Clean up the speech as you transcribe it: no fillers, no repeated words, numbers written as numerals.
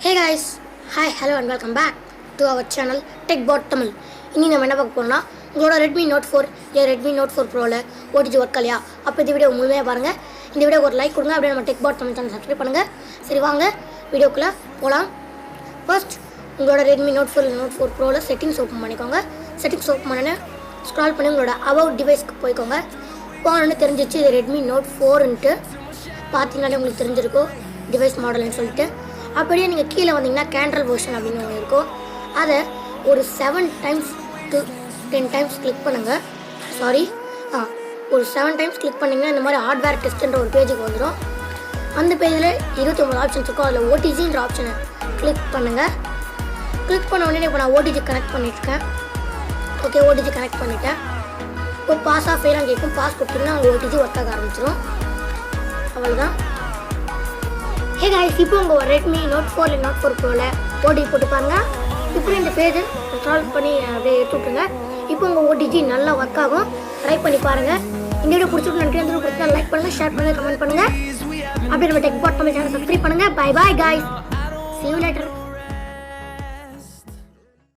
Hey guys, hi, hello and welcome back to our channel TechBot Tamil. இன்னைக்கு நம்ம என்ன பார்க்க போறோம்னா உங்களோட Redmi Note 4 இல்ல Redmi Note 4 Proல OTG ஒர்க் ஆகலையா? அப்ப இந்த வீடியோ முழுமையா பாருங்க. இந்த வீடியோக்கு ஒரு லைக் கொடுங்க. அப்படியே நம்ம TechBot Tamil சேனலை சப்ஸ்கிரைப் பண்ணுங்க. சரி வாங்க வீடியோக்குள்ள போலாம். ஃபர்ஸ்ட் உங்களோட Redmi Note 4 Note 4 Proல settings open பண்ணிக்கோங்க. செட்டிங்ஸ் ஓபன் பண்ணனே ஸ்க்ரால் பண்ணி உங்களோட about டிவைஸ்க்கு போய்க்கோங்க. போனோனே தெரிஞ்சிச்சு இது Redmi Note 4 ன்ட்டு பாத்தீங்கன்னாலே உங்களுக்கு தெரிஞ்சிருக்கும் டிவைஸ் மாடல்னு சொல்லிட்டு. அப்படியே நீங்கள் கீழே வந்தீங்கன்னா கேண்ட்ரல் வெர்ஷன் அப்படின்னு ஒன்று இருக்கும். அதை ஒரு 7 times to 10 times கிளிக் பண்ணுங்கள். ஒரு 7 times கிளிக் பண்ணிங்கன்னா இந்த மாதிரி ஹார்ட்வேர் டெஸ்ட்ன்ற ஒரு பேஜுக்கு வந்துடும். அந்த பேஜில் 29 ஆப்ஷன்ஸ் இருக்கும். அதில் ஓடிஜின்ற ஆப்ஷனை கிளிக் பண்ணுங்கள். கிளிக் பண்ண உடனே இப்போ நான் ஓடிஜி கனெக்ட் பண்ணியிருக்கேன். ஓகே, ஓடிஜி கனெக்ட் பண்ணிட்டேன். இப்போ பாஸாக ஃபெயிலாக கேட்கும். பாஸ் கொடுத்தீங்கன்னா உங்கள் ஓடிஜி ஒர்க் ஆக ஆரம்பிச்சிடும். அவ்வளோதான். ஹே காய்ஸ், இப்போ உங்கள் Redmi Note 4 இல்லை Note 4 Proல ஓடிஜி போட்டு பாருங்கள். இப்போ இந்த பேஜை சால்வ் பண்ணி அப்படியே எடுத்து விட்ருங்க. இப்போ உங்கள் ஓடிஜி நல்லா ஒர்க் ஆகும். ட்ரை பண்ணி பாருங்கள். இந்த வீடியோ பிடிச்சிருக்கு நன்றி. அந்த பிடிச்சா லைக் பண்ணுங்கள், ஷேர் பண்ணுங்கள், கமெண்ட் பண்ணுங்கள். அப்படியே நம்ம TechBot Tamil சேனலை சப்ஸ்கிரைப் பண்ணுங்கள். Bye bye guys, see you later.